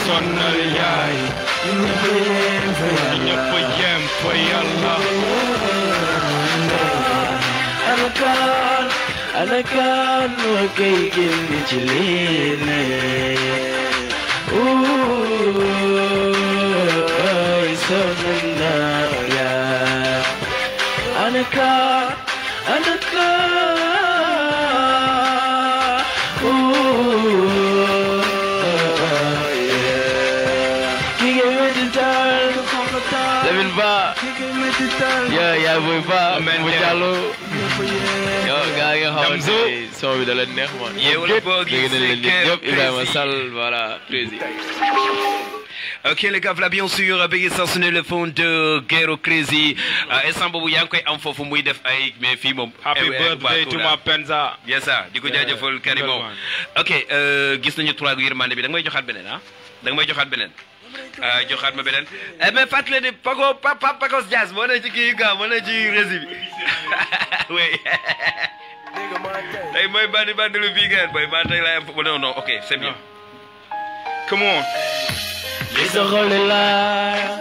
sonal yaay ñëpp yem fa yàlla anakan moo koy génne ci liine sonal naa yaay anakan yaa boy ba mu jàllo yow gaa nga xamante ni son bi da la neex man dégg nañ leen ñëpp Ibrahima Sall voilà crazy. Ok les gars, voilà bien sûr, béyee sans sonner le fond de Getto Crazy. Instant boobu yaa ngi koy am foofu muy def ay mais fii moom. Happy birthday to ma Penza. bien ça di ko jaajëfal carrément. Ok gis nañu trois gu yërmande bi da nga may joxaat beneen ah da nga may joxaat beneen. joxaat ma beneen mais fàttali ne Pacos Jazz moo ne ci kii quoi moo ne ci rési bi oui tey mooy bandi lu bii ngeen booy man tey laay am non non ok c'est bien. Come on. It's a holy life.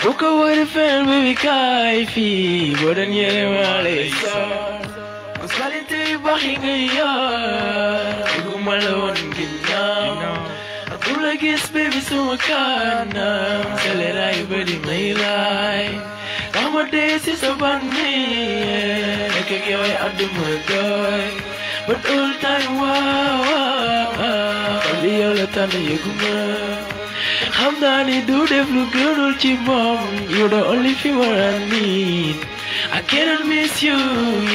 Bu ko wari fen baby kaay fii boo doon yére wale sar qualité yu baax yi nga yor bëgguma la woon ginnaaw du la gis baby suma kanam selera yu bëri may raay ndax ma dee si sa banni nekk ak yow àdduma doy but all time waaw li yow la tànn yëguma xam naa ni du def lu gënul ci moom you're the only female I need I cannot miss you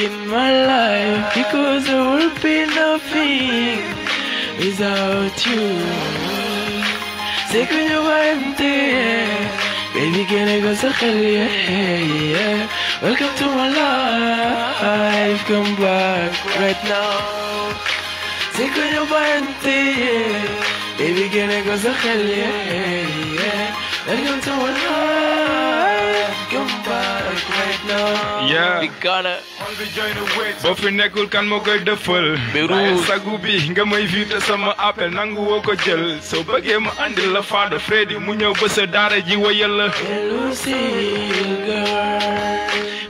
in my life because I will be nothing without you. C'est que ñu wante baby gonna go sa xel yeah welcome to my life come back right now. C'est que ñu wante baby gonna go sa xel yeah welcome to my life come back right now. Yeah. Big Ghana. boo fi nekkul kan moo koy dëffal. waaye sagu bi nga may vite sama appel nangu woo ko jël soo bëggee ma andil la Fada Freddy mu ñëw ba sa daara ji wayal la.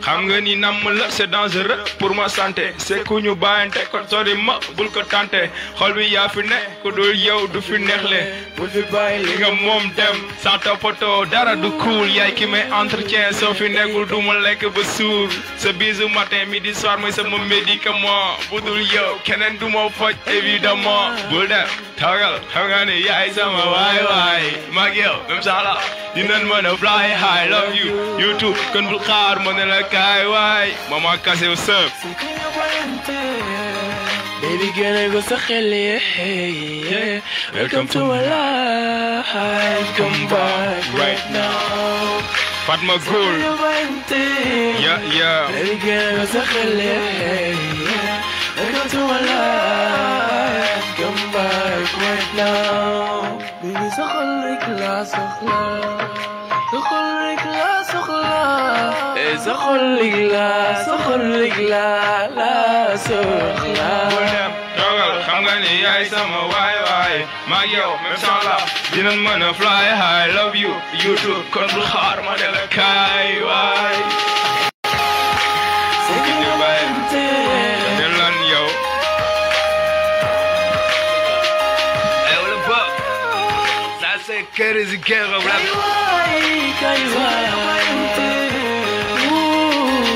xam nga ni namm la c'est dangereux pour ma santé c'est ku ñu bàyyante ko sori ma bul ko tante xol bi yaa fi ne ku dul yow du fi neexle bul fi bàyyi li nga moom dem sans toppatoo dara du cool yaay ki may entretien soo fi nekkul du ma lekk ba suur sa bisu matin midi soir mooy sama médicament bu dul yow keneen du ma faj évidemment bul dem toogal xam nga ni yaay sama waay mag yow même ça la dinañ mën a fly high love you YouTube kon bul xaar ma ne la kaay waay mama kase wu sëb baby gonna go sa xel yeah welcome to my life come back right now. Fatma Goul yeah baby gonna go sa xel yeah welcome to my life come back right now. baby sa xol rek la soxla sa xol rek la soxla sa xol rek la soxla. toogal xam nga ni yaay sama waay maa yow même sans la dinañ mën a fly high love you YouTube kon bul xaar ma ne la kaay waay. lan yow. wala ba ça c'est crazy Getto rap.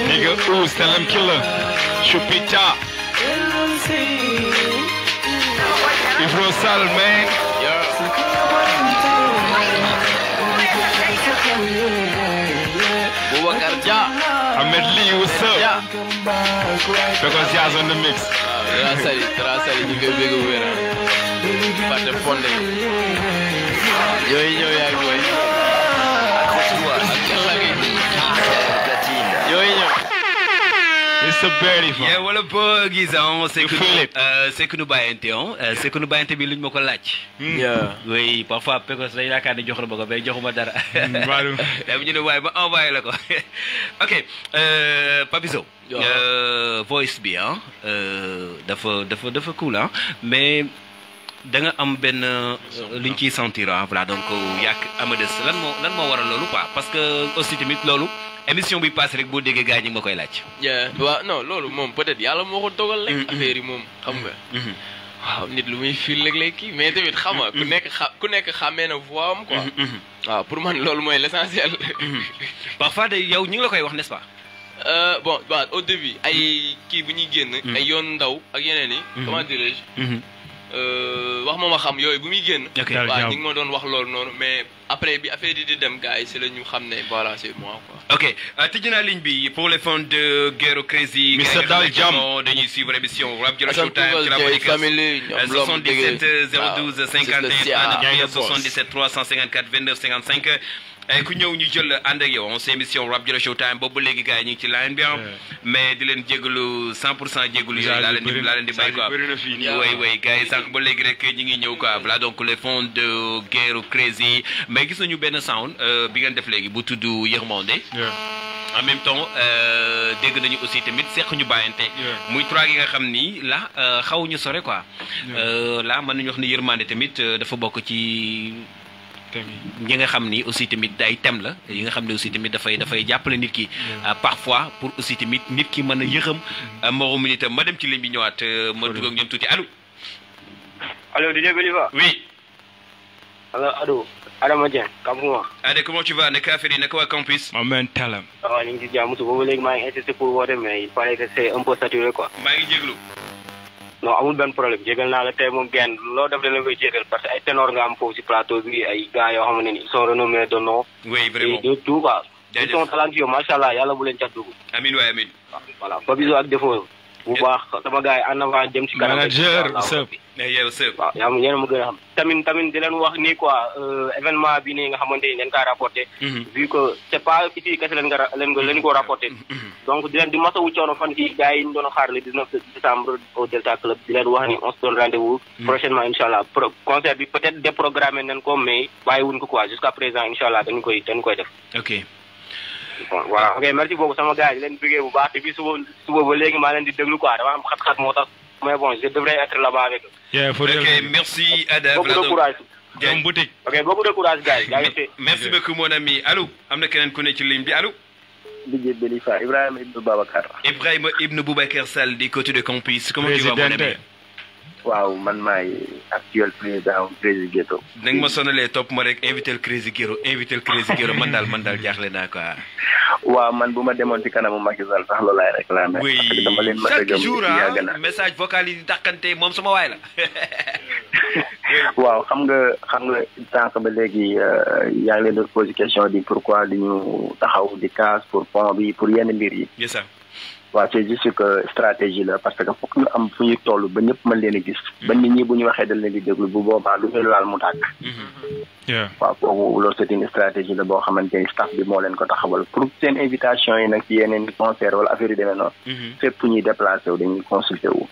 nigga ooze tell him killer Chupita Ifro Sal man Boubacar Dia Ahmed Lee what's up because Dia's on the mix. Trasali ñu koy bëgg wér Paté Fondé yooyu ñëw yaa ngi koy yooyu ñëw Mr. Berry fa yeah wala ba gisant c'est que nu bàyyante c'est que nu bàyyante bi luñ ma ko laaj. oui parfois Pecos day yaakaar ne jox la ma ko mais joxuma dara. waaw dama ñu ne waaye ba envoyé la ko ok Papizo. voice bi dafa cool mais da nga am benn luñ ciy sentir voilà donc yàq Amadeus lan moo waral loolu quoi parce que aussi tamit loolu émission bi passé rek boo déggee gars ñi nga ma koy laaj. waaw non loolu moom peut-être yàlla moo ko dogal rek. affaire yi moom xam nga. waaw nit lu muy fil léeg-léeg kii mais tamit xam nga ku nekk xàmmee na voix am quoi. waaw pour man loolu mooy l'essentiel. parfois de yow ñu ngi la koy wax n'est-ce pas. bon waaw au début ay kii bu ñuy génn. ay yoon ndaw ak yeneen yi. comment dirais-je. wax ma xam yooyu bu muy génn. waaw ñu ngi ma doon wax loolu noonu mais après bi affaire yi di dem gars yi si la ñu xam ne voilà c'est moi quoi. ok tijji naa ligne bi pour les fans de Getto Crazy. Mr Dal Jam dañuy suivre émission Rap Jolof Showtime ci la Monica 77 012 51 77 354 29 55. ku ñëw ñu jël ànd ak yow on sait émission Rap Jolof Showtime boobu léegi gars yi ñu ngi ci line bi mais di leen jégalu 100% jégalu yooyu laa leen di bàyyi quoi way gars yi sànq ba léegi rek ñi ngi ñëw quoi voilà donc les fonds de Getto Crazy mais gis nañu benn sound bi ngeen def léegi bu tudd Yërmande en même temps dégg nañu aussi tamit seq ñu bàyyante muy trois yi nga xam ni la xaw ñu sore quoi là mën nañu wax ni Yërmande tamit dafa bokk ci ñi nga xam ni aussi tamit day thème la yi nga xam ne aussi tamit dafay jàppale nit ki parfois pour aussi tamit nit ki mën a yërëm moromu nitam ma dem ci ligne bi ñëwaat ma dugg ak ñoom tuuti allo DJ Belifa. Oui. Allo Adama Dieng Kampouma. Ade comment tu vas naka affaire yi naka waa campus. ma meen talam. waaw ñu ngi ci jàmm su boobu léegi maa ngi insisté pour woote mais il paraît que c'est un peu saturé quoi. maa ngi jéglu. non amul benn problème jégal naa la tey moom genn loo def da la koy jégal parce que ay ténor nga am foofu si plateau bi ay gars yoo xam ne ni ils sont renommés de nom. oui vraiment et de tout quoi. ils sont talentueux macha allah yàlla bu leen cat dugg. amiin waay amiin. voilà ba biso ak défaut bu baax sama gars yi en avant jëm si kanam. manager sëb. yow sëb. waaw yaa ngi ma gën a xam. tamit di leen wax nii quoi événement bi nii nga xamante ni leen kaa rapporté. vu que c'est pas ici kese leen ko rapporté. donc di leen di masawu coono fan ci gars yi ñu doon xaar le 19 décembre au Delta Club di leen wax ni on se donne rendez-vous. prochainement incha allah concert bi peut-être déprogrammé nañ ko mais bàyyiwuñ ko quoi jusqu'à présent incha allah dañu koy def. ok. bon voilà ok merci beaucoup sama gars yi di leen bëggee bu baax te fii suba ba léegi maa leen di déglu quoi dama am xat-xat moo tax mais bon je devrais être là-bas avec eux. ok merci Ada. beaucoup de courage. Dieng boutique. ok beaucoup de courage gars yi. merci beaucoup mon ami allo am na keneen ku ne ci ligne bi allo. DJ Belifa Ibrahima Ibn Boubacar. Ibrahima Ibn Boubacar Sall du côté de campus. comment tu vas mon ami. waaw man maay actuel président Craezy Getto. na nga ma sonalee topp ma rek invité Craezy Getto man daal jaaxle naa quoi. waaw man bu ma demoon ci kanamu Macky Sall sax loolu laay réclamé. oui dama leen mën a chaque jour message vocal yi di dàqante moom sama waay la. waaw xam nga sànq ba léegi yaa ngi leen doon posé question di pourquoi di ñu taxaw di casse pour pont bi pour yenn mbir yi. c'est ça. waaw c'est juste que stratégie la parce que fokk ñu am fu ñuy toll ba ñëpp mën leen a gis. ba nit ñi bu ñu waxee dañ leen di déglu bu boobaa lu ñu laal mu tàkk. waaw foofu loolu c'est une stratégie la boo xamante ni staff bi moo leen ko taxawal pour seen invitation yi nag ci yeneen concert wala affaire yu demee noonu. fépp fu ñuy déplacé wu dañuy consulté wu.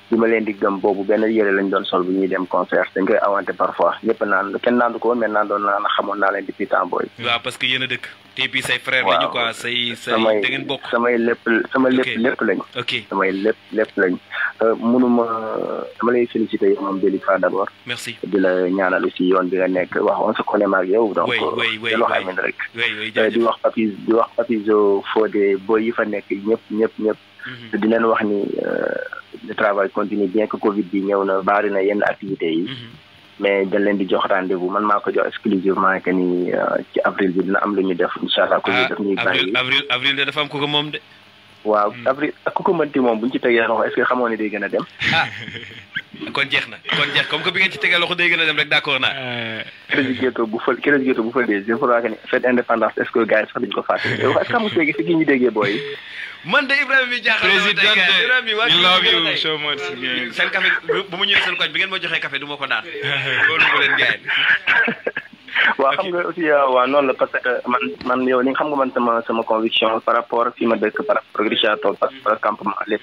bi ma leen di gëm boobu benn yére lañ doon sol bu ñuy dem concert dañ koy awante parfois ñëpp naan kenn naandu ko woon mais naan doon naa xamoon naa leen depuis temps booy. waaw parce que yéen a dëkk. te puis say frère lañu quoi say da ngeen bokk. samay lépp lañ. ok samay lépp lañ. mënuma dama lay féliciter yow moom Belifa d'abord. merci di la ñaanal aussi yoon bi nga nekk wax on se connaît maag yow. donc loo xam ne rek. di wax Papizo Fodé boy yi fa nekk ñëpp. di leen wax ni le travail continue bien que Covid bi ñëw na bari na yenn activités yi. mais dañ leen di jox rendez-vous man maa ko jox exclusivement que ni ci avril bi dina am lu ñu def incha allah. daf ñuy bàyyi avril de dafa am ku ko moom de. waaw avril ak ku ko mënti moom bu ñu ci tegee loxo est-ce que xamoo ne day gën a dem. kon jeex comme que bi ngeen ci tegee loxo day gën a dem rek d'accord naa. Craezy Getto bu fa dee je crois que ni fête indépendance est-ce que gars yi sax duñ ko fàtte. yow est-ce que xamu si gi ñu déggee booy. man de Ibrahima mi jaaxal you love you so much. seen café bu mu ñëwee seen koñ bi ngeen ma joxee café du ma ko naan loolu mu leen jaay. waaw xam nga aussi waaw noonu la parce que man yow li nga xam nga man sama conviction par rapport fi ma dëkk par rapport ak Richard-Toll par rapport ak campement lépp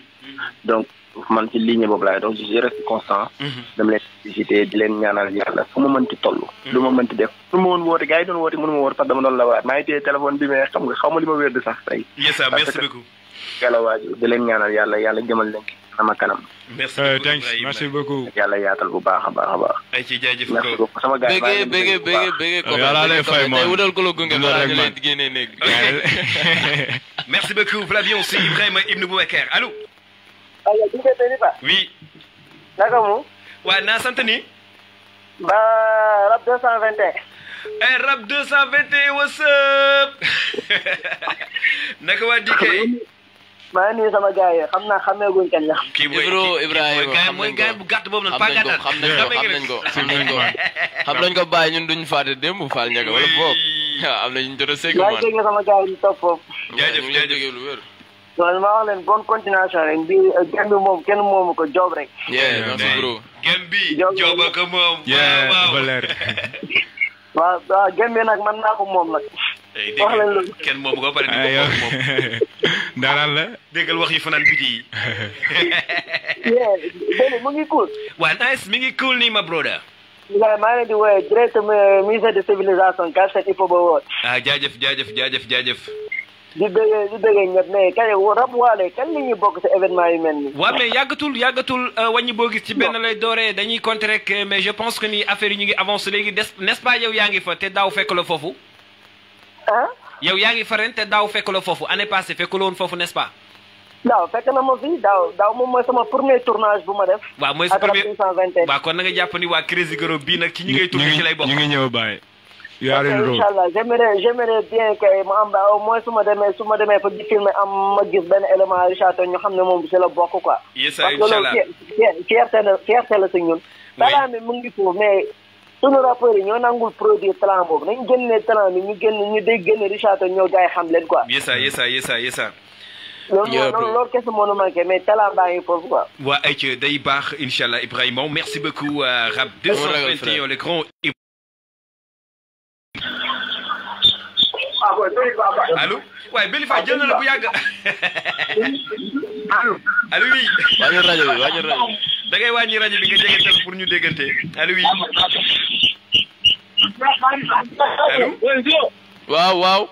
donc man ci ligne boobu laay donc je reste constant. dama leen visiter di leen ñaanal yàlla fu ma mënti toll. lu ma mënti def su ma woon woote gars yi doon woote mënu ma woote parce que dama doon la waat maa ngi téye téléphone bi mais xaw ma li ma wér de sax tey. yes sir merci beaucoup. yàlla waaju di leen ñaanal yàlla jëmal leen sama kanam. merci beaucoup thanks merci beaucoup. yàlla yaatal bu baax a baax a baax. ay ci jaajëf merci beaucoup sama gars yi bëggee ko yàlla lay fay moom tey wutal ko la gunge balaa ñu leen génnee néeg. merci beaucoup Flavien aussi Ibrahima Ibn Boubacar allo. allo DJ Belifa. oui. naka mu. waaw naa sant ni. ba rap 221. rap 221 what's up. naka waa DK. maa ngi nuyu sama gars yi xam naa xamee guñ kañ la. kii mooy Ibrahima mooy gars bu gàtt boobu nag. xam nañ ko bàyyi ñun duñ fàtte démb Fall ñaga wala boog. am na ñu jot a segg man. maa ngi dégg sama gars yi topp foofu. jaajëf lu wér. loolu maa wax leen bonne continuation rek bii gem bi moom kenn moomu ko job rek. merci bro. gem bi job ak moom. waaw gem bi nag man naa ko moom nag. wax leen loolu kenn moomu ko pare di ko moom. daanaan la. déggal wax yi fanaan biti yi. Béni mu ngi cool. waa nice mi ngi cool nii ma broda. maa ngi leen di woowee direct ministère de civilisation Galsen il faut ba woon. jaajëf. di bëggee ñëpp mais kañ rab waale kañ la ñuy bokk ci événement yu mel nii. waaw mais yàggatul wàññi boo gis ci benn lay dooree dañuy compter rek mais je pense que ni affaire yi ñu ngi avancé léegi n'est-ce pas yow yaa ngi fa te daaw fekk la foofu. ah. yow yaa ngi fa ren te daaw fekk la foofu année passée fekk la woon foofu n'est-ce pas. daaw fekk na ma fi daaw moom mooy sama premier tournage bu ma def. waaw mooy sa premier 221. waaw kon na nga jàpp ni waa craezy garo bii nag ci ñi ngay tourné ci lay bokk. ñu ngi ñëw bàyyi. yaa leen incha allah j'aimerais bien que ma am au moins su ma demee fa di filmer am ma gis benn élément Richard-Toll ñu xam ne moom ci la bokk quoi. yes incha allah parce que loolu fierté la si ñun. talent bi mu ngi foofu mais sunu rappeurs yi ñoo nangul produire talent boobu nañu génnee talent bi ñu day génne Richard-Toll ñoo gars yi xam leen quoi. yes loolu kese moo nu manqué mais talent baa ngi foofu quoi. waa ayca day baax incha allah Ibrahima merci beaucoup rap 221 le grand. allo waaye belifa jël na la bu yàgg. allo oui. wàññi rajo bi. da ngay wàññi rajo bi nga jege pour ñu déggante allo oui. allo. waaw.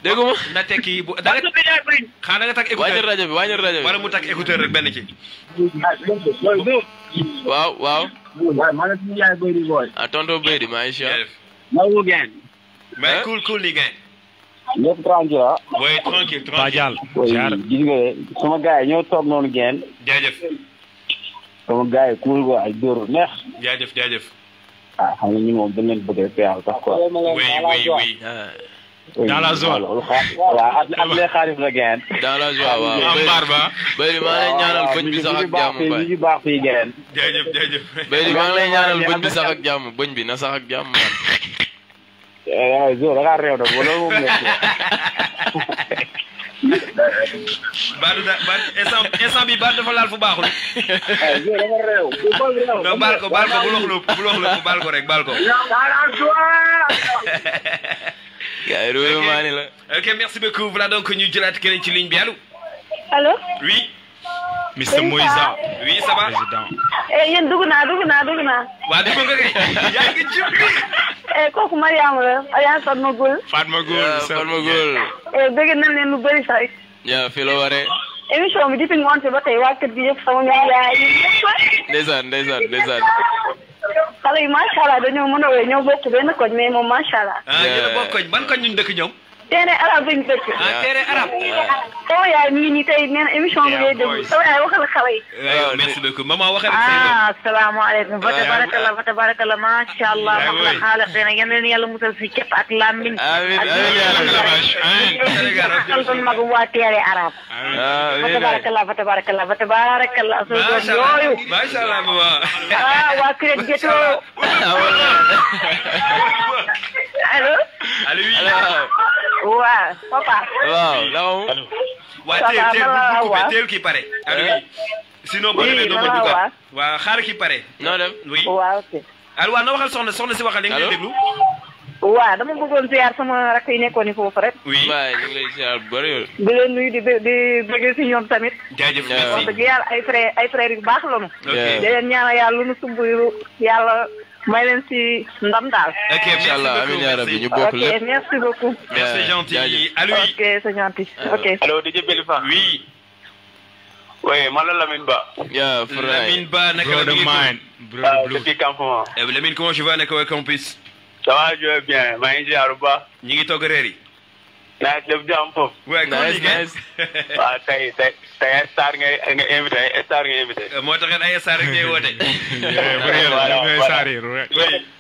dégg nga. na tekki bu da nga xanaa da nga takk écouteur wàññi rajo bi. wala mu takk écouteur rek benn ci. waaw. tonton Bédi maa ngi siyaar. mais cool li gain. ñëpp tranquille ah. oui tranquille. Badial. gis nga sama gars yi ñoo toog noonu geen. jaajëf. sama gars yi cool quoi ak dóor neex. jaajëf. ah xam nga ñun moom dañ leen bëgg a peexal sax quoi. oui. dans la zone. waaw at les xaarif la geen. dans la zone waaw. am barba. Bédi maa ngi lay ñaanal bëñ bi sax ak jàmm bay. ñu baax fii geen. jaajëf. Bédi maa ngi lay ñaanal bëñ bi sax ak jàmm bëñ bi na sax ak jàmm man. waaw Zo da ngaa réew nag wala moom instant bi baat dafa laal fu baaxul. Zo dafa réew. non baal ko bul wax baal ko rek baal ko. gars yi réew maa ni la. ok merci beaucoup voilà donc ñu jëlaat keneen ci ligne bi allo. allo. oui. Mr Moïsa. oui ça va. président. yéen dugg naa. waa dugg nga kay. yaa ngi jub. kooku Mariama la Aliane Fatma Goul. Fatma Goul. bëgg nañ leen lu bëri sax. yaa fi la waree. émission bi depuis ngoonte ba tey waa kër gi yëpp sama ñoom yaay yi ndeysaan. xale yi macha allah dañoo mën a wéy ñoo bokk benn koñ mais moom macha allah. ñu ne bokk koñ ban koñ ñu dëkk ñoom. terrain arabe lañu dëkk. terrain arabe. sama yaay mi ngi nii tey nee na émission bi lay déglu sama yaay waxal xale yi. waaw merci beaucoup maman waxal. asalaamaaleykum. fa tabarakallah macha allah. ma xaaral xëy na yal na yàlla musal si képp ak lamine. amiin amiin mag waa terrain arabe. fa tabarakallah. macha allah maman. waa Kuret Getto. allo. allo oui. waaw papa. waaw. waa teel kii pare. allo oui. sinon boo demee doo ma duggaat. waa xaar kii pare. noo dem. oui. waaw ok. allo waaw na waxal soxna si waxal. allo déglu. waaw dama bëggoon ziar sama rakk yi nekkoon ni foofu rek. oui waaye ñu ngi lay ziar bu bëri yow. di leen nuyu di bëgg si ñoom tamit. jaajëf wax merci. dëgg yàlla ay frères yu baax lañu. ok di leen ñaanal yàlla lu nu sumb yàlla may leen si ndam daal. ok merci inchallah amiin yaa rabbi ñu bokk lépp. ok merci beaucoup. merci gentil allo oui. ok c'est gentil ok. allo DJ Belifa. oui. Oui, man la Lamine Ba. Yeah, Lamine Ba, Bro de mine. Depuis campement. Lamine, comment je vais avec le campus? Ça va, je vais bien. maa ngi ziar bu baax. ñu ngi togg reer yi. Nice, lépp jàmm foofu. Ouais, nice. waaw tey star nga invité. moo tax ay star rek ngay woote.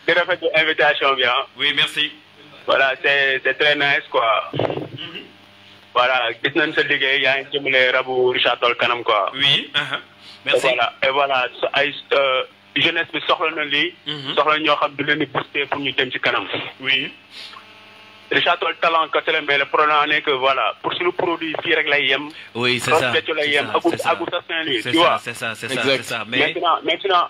di rafetlu invitation bi ah. Oui, merci. Voilà, c'est très nice quoi. Voilà, gis nañ sa liggéey yaa ngi jëmale rabu Richard-Toll kanam quoi. Oui. Merci. Et voilà ay jeunesse bi soxla na lii. soxla ñoo xam du leen di booster pour ñu dem ci kanam. Oui. Richard-Toll talent kese la mais le problème est que voilà pour suñu produit fii rek lay yem. Oui, c'est ça. lay yem agu sa Saint-Louis. Tu vois. C'est ça. Mais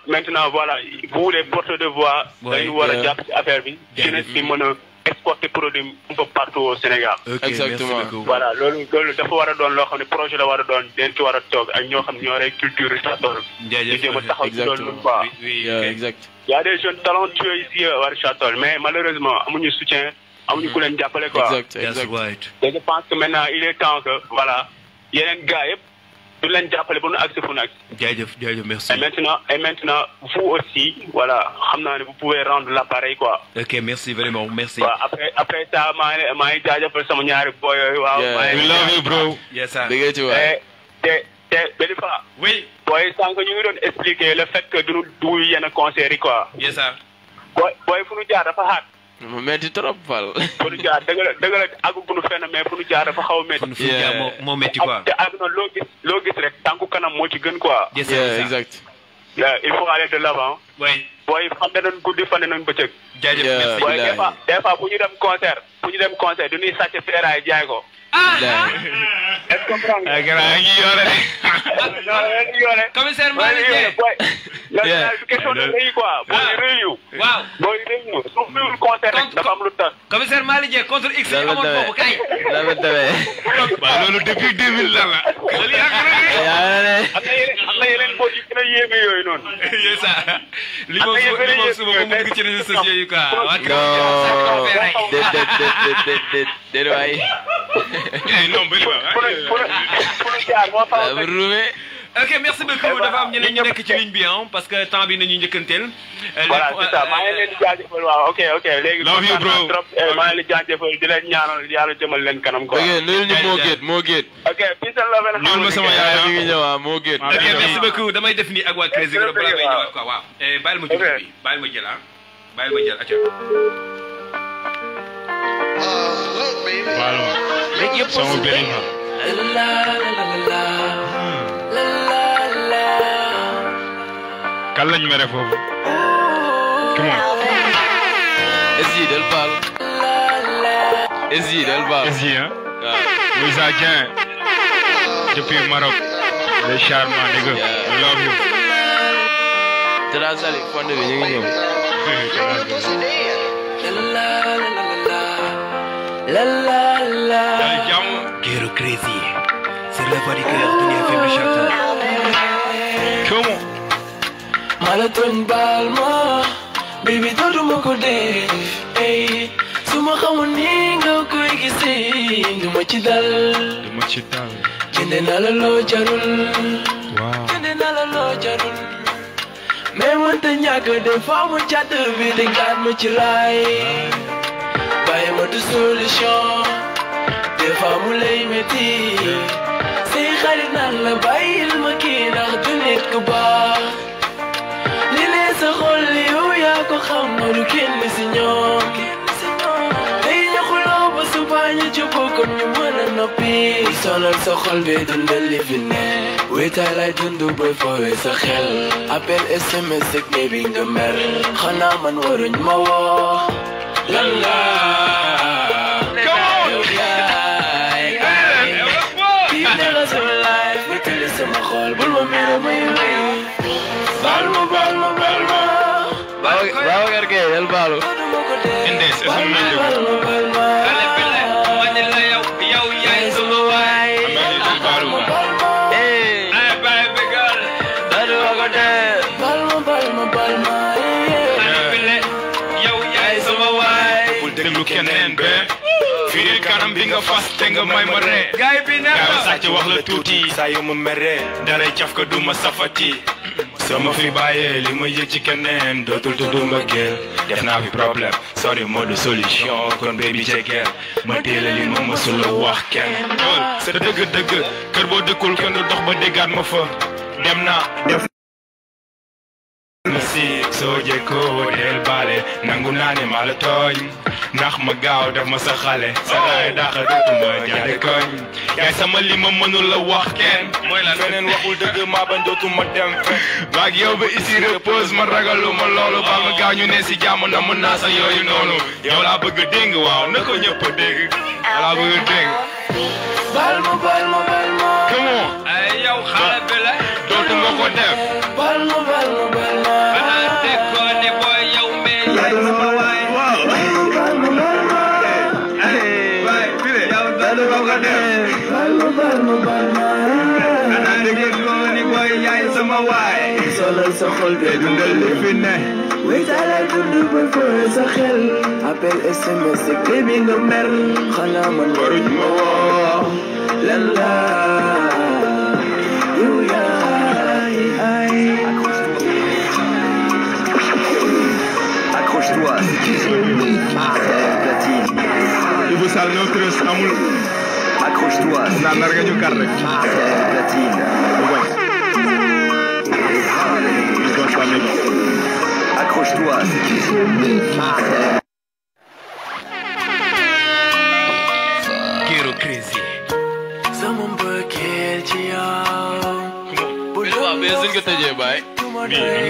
maintenant voilà vous les porteurs de voix. dañu war a jàpp ci affaire bi. jeunesse bi mën a exporter produit un peu partout au Sénégal. Ok, exactement. merci beaucoup. Voilà loolu dafa war a doon loo xam ne projet la war a doon den ci war a toog ak ñoo xam ne ñoo rek culture Richard-Toll. jaajëf jéem a taxaw ci loolu quoi. Oui, exact. Il y a des jeunes talentueux ici à Richard-Toll mais malheureusement amuñu soutien. amuñu ku leen jàppale quoi. That's right. Et je pense que maintenant il est temps que voilà yeneen gars yëpp du leen jàppale ba nu agsi fu nu agsi. jaajëf merci. Et maintenant vous aussi voilà xam naa ne vous pouvez rendre l'appareil quoi. Ok, merci vraiment, merci. waaw après ça maa ngi jaajëfal sama ñaari boy yooyu waaw. We love you bro. Yes sir. Dégg ci waay. te belifa. Oui. booy sànq ñu ngi doon expliquer le fait que duñu du yenn concert yi quoi. Yes sir. booy fu nu jaar dafa xaat. mu metti trop Fall. fu nu jaar dëgg la àgguñu fenn mais fu nu jaar dafa xaw a métti. fu jaar moo métti quoi. te àdduna loo gis rek tànku kanam moo ci gën quoi. Yes sir. Exact. il faut aller de l'avant. Oui. booy xam ne nañ guddi fan nañ bëccëg. jaajëf merci. booy des fois bu ñu dem concert du ñuy sàcc feeraay jaay ko. est-ce que comprendre nga. yaa ngi yore. Commissaire Malick Dieng. la question de rëy quoi. booy rëyu. waaw. booy rëyu su fiwul concert rek dafa am lu tax. Commissaire Malick Dieng contre X amoon foofu kay. waaw loolu depuis 2000 la. loolu am na yeneen boot yu gën a yéeme yooyu noonu. yes sir. li moom suba ba mu dugg ci réseaux sociaux yi quoi. déedéet waay. non ok, merci beaucoup. Dafa am ñeneen ñu nekk ci ligne bi parce que temps bi nañu njëkkanteel. Voilà, c'est ça. maa ngi leen di jaajëfal waaw ok léegi. love you bro. trop maa ngi leen di jaajëfal di leen ñaanal yàlla jëmal leen kanam quoi. ok nuyul ñu moo géet. ok peace and love and ñuul ma sama yaay ñu ngi ñëw moo géet. ok merci beaucoup damay def nii ak waa Craezy balaa may ñëwaat quoi waaw. bàyyil ma jël bi bàyyil ma jël bàyyil ma jël acca. Voilà. Sama belifa. Kan lañ mere foofu. Come on. Ezi del Fall. Ezi hein. Louisa Dieng. Depuis Maroc. Les charmants nigga. I love you. Trasali fonde bi ñu ngi ñëw. Getto Craezy. C'est la voix du cœur de FM Richard-Toll. Come on. Malaton balma, baby dootuma ko def. Ey, suma xamoon ni nga koy gisee, duma ci dal. Jënd naa la loo jarul. Wow. Jënd naa la loo jarul. Mais mënta ñàkk des fois mu càtt bi te gaat ma ci raay. Bàyyi ma du solution. Des fois mu lay metti. Say xarit naan la bàyyil ma kii ndax du nit ku baax. Li lee sa xol yow yaa ko xam ma du kenn si ñoom. Tey ñu xuloo ba suba ñu juboo comme ñu mën a noppi. Sonal sa xol bi dundal li fi ne. Wéetaay lay dund boy foowee sa xel. Appel SMS ak baby nga mer. Xanaa man waruñ ma woo. Lan la. Sama xol bul ma mere may may baal ma Bawa garke el balu. Indes es un medio. Kale pele wàññi la yow yaay sama waay. ay baay bégal. Dadu ko dee. baal ma Kale pele yow yaay sama waay. Bul déglu keneen be. firil kanam bi nga fas te nga may ma ree gaay bi neex gaay sàcc wax la tuuti saa yu ma meree daray caf ka duma safati sama fi bàyyee li ma yëg ci keneen dootul tudd mbëggeel def naa fi problème sori moo de solution kon baby cekkeel ma téela li ma mësula wax kenn sa dëgg-dëgg kër boo dëkkul kenn du dox ba déggaat ma fa dem naa def si soo jekkoo del baale nangu naa ne maa la tooñ ndax ma gaaw def ma sa xale sa raay daxa dootuma jaade koñ yaay sama li ma mënul la wax kenn mooy la feneen waxul dëgg maa bañ dootuma dem fen baag yow ba ici repose ma ragalu ma loolu ba nga gaaw ñu ne si jàmm na mën naa sa yooyu noonu yow laa bëgg a dégg waaw na ko ñëpp a dégg laa bëgg a dégg bal ma come on ay yow xale bi la dootuma ko def bal ma xanaa déggoo ne booy yow mais yaay sama waay solal sa xol be dundal li fi ne wéetalal dund ba fooy sa xel appel SMS ak baby nga mer xanaa man waruñ ma woo lan la yow yaay ay accroche-toi platine Ibu Sall no tres amul accroche-toi na narga ñu kar rek platine accroche-toi Getto crazy sama mbëggeel ci yow waaw mais suñ ko tëjee baay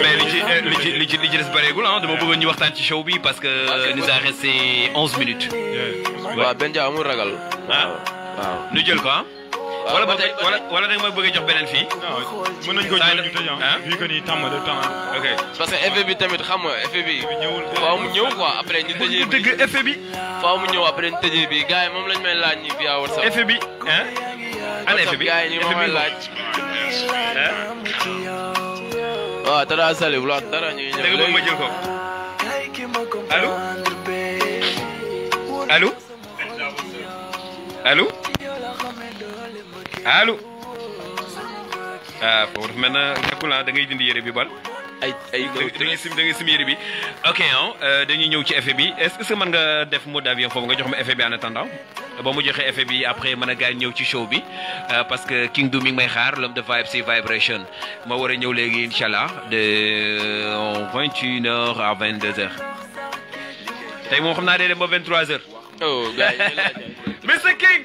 mais li ci des bareegul ah dama bëggoon ñu waxtaan ci show bi parce que nous a resté 11 minutes waaw benn jaa amul ragal waaw ñu jël ko ah wala ba tey wala da nga ma bëgg a jox beneen fii mën nañ ko jël ñu tëj ah vu que ni tàmm de temps ok parce que effet bi tamit xam nga effet bi faaw mu ñëw quoi après ñu tëjee bi dëgg effet bi faaw mu ñëw après ñu tëjee bi gars yi moom lañ may laaj ñi via WhatsApp effet bi hein ana effet bi gars yi ñu ma may laaj waaw Tata Sali bu la dara ñu ngi ñëw dëgg moom ma jël ko allo allo allo allo ah foofu dafa mel na nekkul ah da ngay dindi yére bi bal ay da ngay sim yére bi ok dañuy ñëw ci effet bi est-ce que mën nga def mode d'avion foofu nga jox ma effet bi en attendant ba mu joxee effet bi après mën a gaañ ñëw ci show bi parce que King Du mi ngi may xaar l'homme de vibe si vibration ma war a ñëw léegi incha allah de 21h à 22h tey moom xam naa day dem ba 23h. oh gars yi Mr King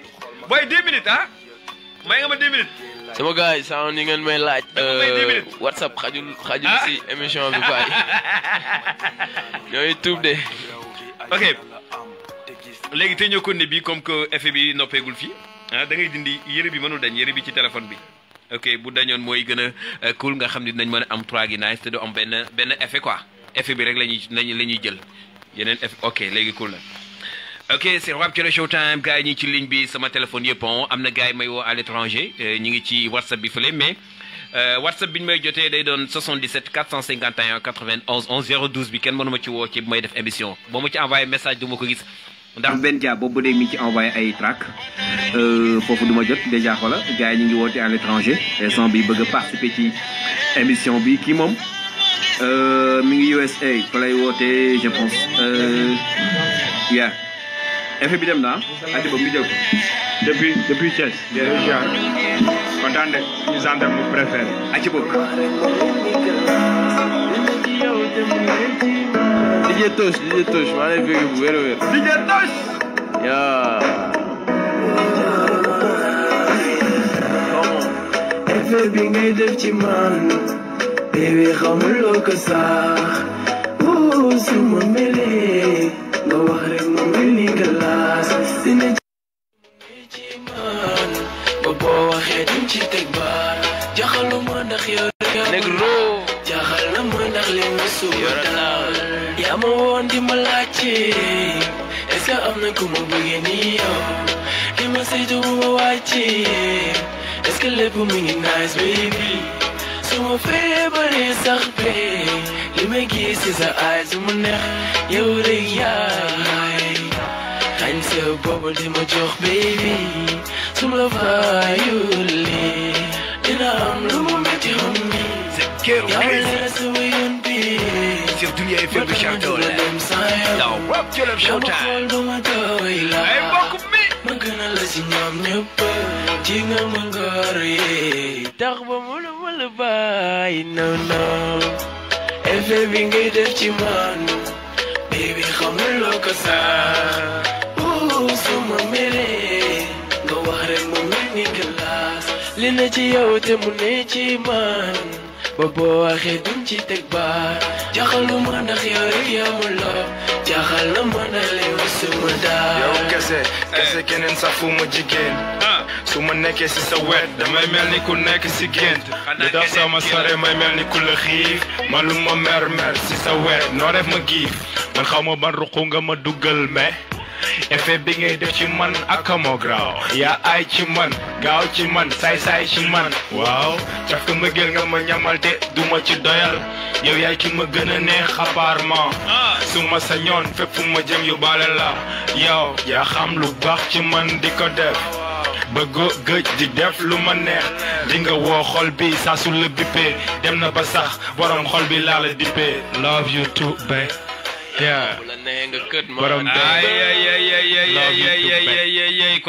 boy 10 minutes ah may nga ma 10 minutes. sama gars yi saa ni ngeen may laaj. WhatsApp xajul si émission bi bàyyi ñooy tuub de. ok léegi tey ñoo ko ne bi comme que effet bi noppeegul fii ah da ngay dindi yére bi mënul dañ yére bi ci téléphone bi ok bu dañoon mooy gën a cool nga xam ne dinañ mën a am 3 gi nice te du am benn effet quoi effet bi rek la ñuy jël yeneen effet ok léegi cool na. ok c'est Rap Kilo Showtime gars yi ñi ci ligne bi sama téléphone yëpp am na gars yi may woo à l'étranger ñi ngi ci WhatsApp bi fële mais WhatsApp bi ñu may jotee day doon 77 451 91 11 012 bi kenn mënu ma ci woo ci bu may def émission boo ma ci envoyé message du ma ko gis ndax benn jaa boobu ba léegi mi ci envoyé ay track foofu du ma jot déjà xoola gars yi ñu ngi woote à l'étranger son bi bëgg a participer ci émission bi kii moom mi ngi USA fa lay woote je pense yeah effet bi dem na ati boobu mi jël ko depuis Thiès déjà kontaan de ñu gendarme mu préféré ati boobu DJ Tosh maa lay bëgg bu wér a wér DJ Tosh yaa effet bi ngay def ci man bébé xamuloo ko sax su ma melee nga wax rek ma mel ni glace dina ci man ba boo waxee dim ci teg baar jaxaluma ndax yow Negro jaxal na ma ndax li nga suba daal yaa ma woon di ma laajte est-ce que am na ku ma bëggee ni yow li ma saytu bu ma wàcce est-ce que lépp mi ngi nice baby su ma feebaree sax bee li may gis ci sa ay su ma neex yow rek yaay xañ leen sa boobu di ma jox baby su ma fayulee dina am lu mu metti homie yaa leen sama yoon bi sur Dunia FM Richard-Toll yow rap jolof showtime ay mbokk mi ma gën a la si ñoom ñëpp ci nga ma ngor yi tax ba mu la bàyyi no effet bi ngay def ci man baby xamuloo ko sax suma mere nga wax rek mu mel ni glace li na ci yow te mu ne ci man ba boo waxee dum ci teg baar jaxalu ma ndax yow rek yaa ma loo jaxal na ma na leew suma daal yow kese keneen sax fu ma jigéen su ma nekkee si sa wet damay mel ni ku nekk si gént lu tax sama sore may mel ni ku la xiif man lu ma mer si sa wet noo def ma giif man xaw ma ban ruqu nga ma duggal mais effet bi ngay def ci man ak moo graaw yaa ay ci man gaaw ci man saay ci man waaw caf ka ma gël nga ma ñamal te du ma ci doyal yow yaay ki ma gën a neex apparemment su ma sañoon fépp fu ma jëm yu baale la yow yaa xam lu baax ci man di ko def bëggo gëj di def lu ma neex di nga woo xol bi saa su la bippee dem na ba sax borom xol bi laa la dippee love you too babe yeah borom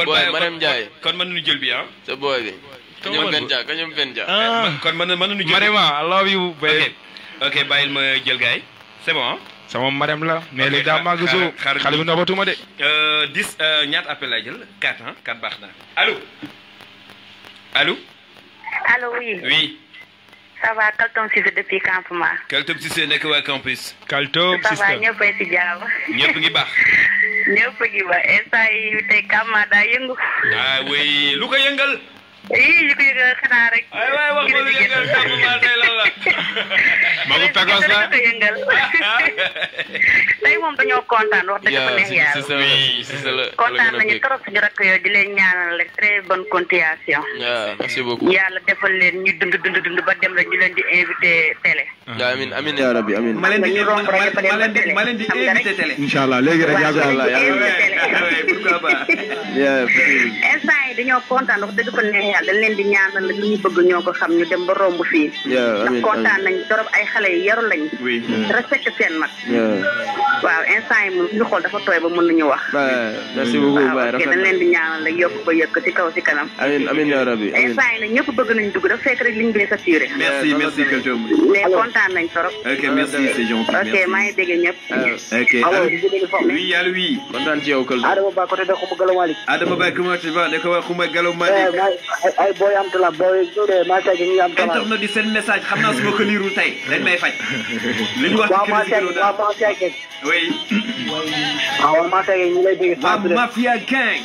boy madame Ndiaye kon mën nañu jël bi sa boy bi kañum benja kon mën nañu jël Marema I love you babe ok bàyyil ma jël gaay c'est bon sama Marem la mais li daa màgg su xale bi nobatuma de 10 ñaata appel lay jël 4 4 baax na allo oui ça va Kaltom Cissé depuis campement. Kaltom Cissé nekk waa campus. Kaltom Cissé ça va ñëpp ay si jàmm. ñëpp ngi baax. ñëpp ngi baax instant yii tey Kama daa yëngu. oui lu ko yëngal. yu ko yëngal xanaa rek. waay wax nga lu yëngal Kama tey lan la. Magu Pegos la ko yëngal. tey moom dañoo kontaan wax dëgg fa neex yàlla. kontaan nañu trop suñu rakk yooyu di leen ñaanal rek très bonne continuation. merci beaucoup. yàlla defal leen ñu dund ba dem la ñu leen di invité télé. amiin yaa rabbi amiin. ma leen di invité télé. incha allah léegi rek pourquoi pas. instant yi dañoo kontaan wax dëgg fa neex yàlla dañ leen di ñaanal lu ñu bëgg ñoo ko xam ñu dem ba romb fii. ndax kontaan nañ trop ay xale yi yaru lañ. respecté seen mag. waaw instant yi moom suñu xool dafa tooy ba mën nañu wax. merci beaucoup waaw ok dañ leen di ñaanal rek yokk ba yëkk ci kaw ci kanam. amiin yaa rabbi. instant yi nag ñëpp bëgg nañ dugg dafa fekk rek liñ bee saturé. merci Kaltom. mais kontaan nañ trop. ok merci c'est gentil. ok maa ngi dégg ñëpp. ok oui allo oui. kontaan ci yow Kaltom. Adama Ba côté de Xuma Galo Malick. Adama Ba comment tu vas de ko wax Xuma Galo Malick. ay boy am tala boy ñu de ma tagi ñu am tala. internet di seen message xam naa su ma ko liirul tey dañ may faj. li ñu wax ci crise bi waaw oui. waaw ma tagi ñu lay dégg. waa Mafia Gang.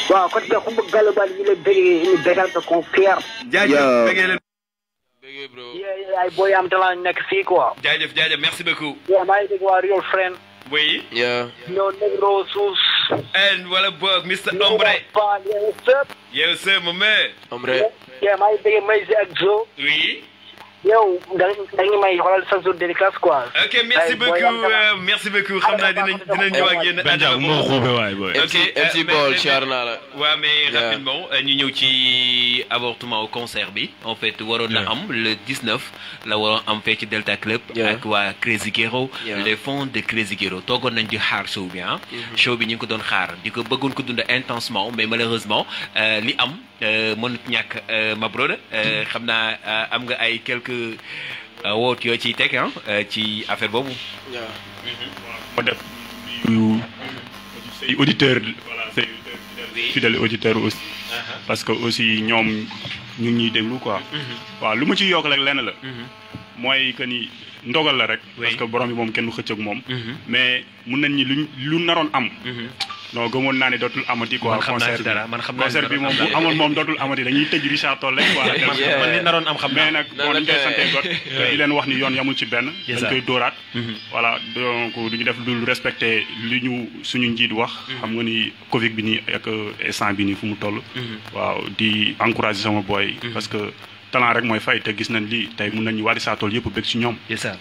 waaw côté de Xuma Galo Malick ñu lay dégg ñu bégal ko confier. jaajëf bëggee leen. bëggee bro. ay boy am tala nekk fii quoi. jaajëf merci beaucoup. maa ngi dégg waa Real Friend. oui. ñoo Negro Sus. and wala boog Mr. Ombre. Yes sir mon man. Ombre. maa ngi dégg Maysi ak Zo. oui. yow da nga may xoolal sa jour dédicace quoi. ok merci beaucoup xam naa dinañ ñëw ak yéen. Benja moo xuube waay boy. ok MC Ball char naa la. waaw mais rapidement ñu ñëw ci avortement au concert bi en fait waroon na am le 19 la waroon am fee ci Delta Club. ak waa Craezy les fonds de Craezy toogoon nañ di xaar show bi show bi ñu ngi ko doon xaar di ko bëggoon ko dund intensement mais malheureusement li am mënut ñàkk ma brother xam naa am nga ay quelques woot yoo ciy teg ci affaire boobu. waaw def say auditeurs voilà say fidèles auditeurs aussi. parce que aussi ñoom ñu ngi ñuy déglu quoi. waaw lu ma ciy yokk rek lenn la. mooy que ni ndogal la rek. parce que borom bi moom kenn du xëcc ak moom. mais mun nañ ni lu naroon am. non gëmoon naa ne dootul amati quoi. concert bi moom bu amoon moom dootul amati dañuy tëj Richard-Toll rek quoi. man li naroon am xam mais nag bon dañ koy sante got di leen wax ni yoon yamul ci benn. dañ koy dóoraat. voilà donc du ñu def dul respecter li ñu suñu njiit wax. xam nga ni Covid bi nii ak instant bi nii fu mu toll. waaw di encourager sama boy. parce que talent rek mooy fay te gis nañ lii tey mun nañu waa Richard-Toll yëpp bëgg ci ñoom.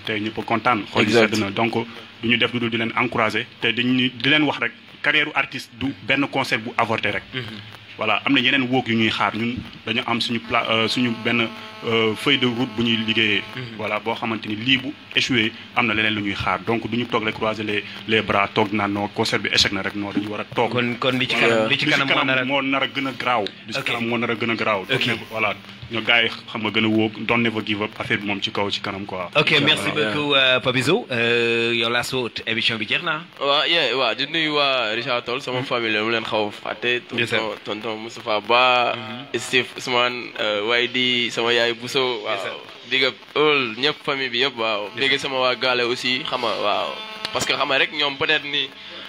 te ñëpp kontaan. xool yi sedd na donc du ñu def lu dul di leen encourager te di leen wax rek. carrière artiste du benn concert bu avorté rek. voilà am na yeneen woog yu ñuy xaar ñun dañu am suñu benn feuille de route bu ñuy liggéeyee. voilà boo xamante ni lii bu échoué am na leneen lu ñuy xaar donc du ñu toog rek croiser les bras toog naan non concert bi échec na rek non dañu war a toog. kon li ci kanam moo nar a gën a garaaw. li ci kanam moo nar a gën a garaaw. ok voilà ñoo gars yi xam nga gën a wóog don't never give up affaire bi moom ci kaw ci kanam quoi. ok merci beaucoup Papizo yow laa soo émission bi jeex na. waaw di nuyu waa Richard-Toll sama famille mu leen xaw a fàtte. tonton Moustapha Ba. Steve Ousmane waaye di sama yaay Bousso. waaw big up all ñëpp famille bi yëpp waaw. bégg sama waa gaale aussi xam nga waaw. parce que xam nga rek ñoom peut-être ni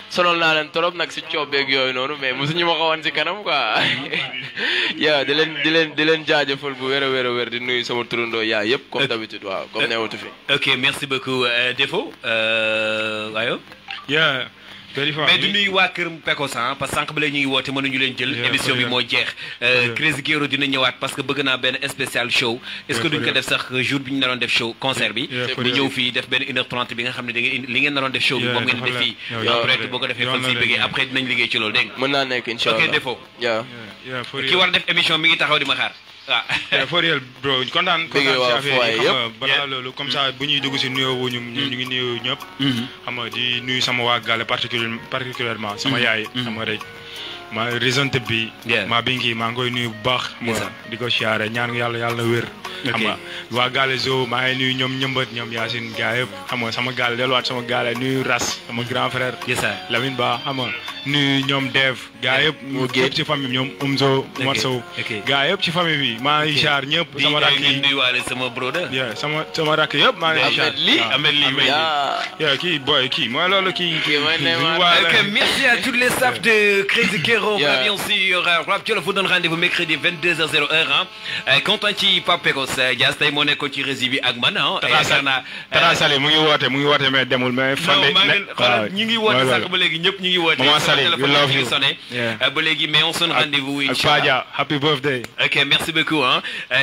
sonal naa leen trop nag si coobeeg yooyu noonu mais mosuñu ma ko wan si kanam quoi. yaa di leen jaajëfal bu wér a wér di nuyu sama turandoo yaa yëpp comme d'habitude waaw comme newatu fi. ok merci beaucoup Defo waayo. mais du nuyu waa kër Pekos parce que sànq ba léegi ñu ngi woote mënuñu leen jël émission bi moo jeex Crazy Gero dina ñëwaat parce que bëgg naa benn spécial show est-ce que duñ ko def sax jour bi ñu naroon def show concert bi ñu ñëw fii def benn 1h30 bi nga xam ne da ngeen li ngeen naroon def show bi moom ngeen def fii après boo ko defee fan si bëggee après dinañ liggéey ci loolu dégg nga mën naa nekk incha allah ok Defo ki war def émission mi ngi taxaw di ma xaar for real bro kontaan ci affaire yi xam nga balaa loolu comme ça bu ñuy dugg si nuyoo wu ñu ngi nuyu ñëpp xam nga di nuyu sama waa Gale particulièrement sama yaay xam nga rek ma risonte bi maa bingi maa ngi koy nuyu bu baax di ko siyaare ñaan yàlla na wér xam nga waa Gale zo maa ngi nuyu ñoom ñëmbat ñoom Yacine gaa yëpp xam nga sama gaale delluwaat sama gaale nuyu Ras sama grand frère Lamine Ba xam nga nuyu ñoom Dev gaa yëpp ci famille ñoom Umzo Matsow gaa yëpp ci famille bi maa ngi siyaar ñëpp sama rakk yi nuyuwaale sama brother sama rakk yëpp maa ngi siyaar Ahmed Ly kii boy kii mooy loolu kii merci à tous les staff de Craezy Gero bien sûr Rap Jolof vous donne rendez-vous mercredi 22h01 kontaan ci Pape Pekos Dias tey moo nekkoon ci régie bi ak man Tata Sali mu ngi woote mais demul mais ñi ngi woote sànq ba léegi ñëpp ñi ngi woote téléphone bi ngi sonné ba léegi mais on se donne rendez-vous inchallah happy birthday ok merci beaucoup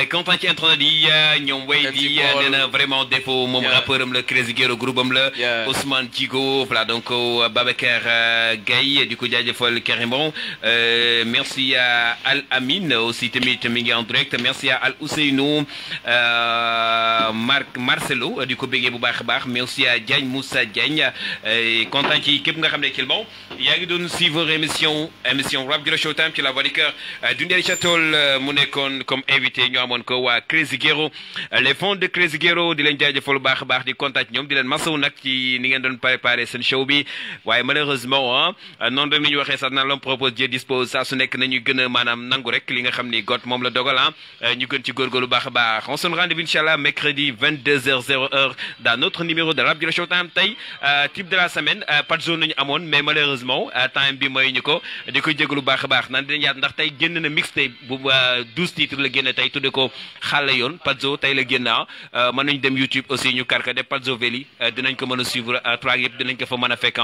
kontaan ci internet yi ñoom way di nee na vraiment Defo moom rappeur am la Craezy Gero groupe am la Ousmane Djigo voilà donc Babacar Gaye di ko jaajëfal carrément merci à Al Amin aussi tamit mi ngi en direct merci à Al Ousseynou Marcelo di ko béggee bu baax a baax merci à Diagne Moussa Diagne kontaan ci képp nga xam ne kil bon yaa ngi doon suivre émission Rap Jolof Showtime ci la voix du cœur Getto de Richard-Toll mu nekkoon comme invité ñu amoon ko waa Craezy Gero les fonds de Craezy Gero di leen jaajëfal bu baax a baax di kontaan ci ñoom di leen masawu nag ci ni ngeen doon préparé seen show bi waaye malheureusement noonu rek ni ñu waxee sax naan l'homme propose Dieu dispose saa su nekk nañu gën a maanaam nangu rek li nga xam ni got moom la dogal ñu gën ci góorgóorlu baax a baax on se donne rendez-vous inchallah mercredi 22h00 dans notre numéro de Rap Jolof Showtime tey type de la semaine pas de zone nañu amoon mais malheureusement time bi mooy ñu ko di ko jégalu baax a baax naan dinañ yaat ndax tey génn na mixtape bu 12 titres la génn tey tudde ko xaale yoon Padzo tey la génn mën nañ dem YouTube aussi ñu karka de Padzo Veli dinañ ko mën a suivre track yëpp dinañ ko fa mën a fekk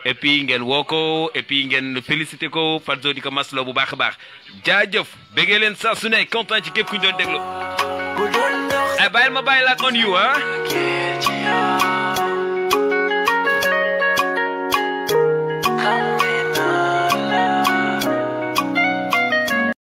et puis ngeen woo ko et puis ngeen félicité ko Padzo di ko masloo bu baax a baax jaajëf béggee leen saa su ne content ci képp ku ñu doon déglu bàyyil ma bàyyi la on you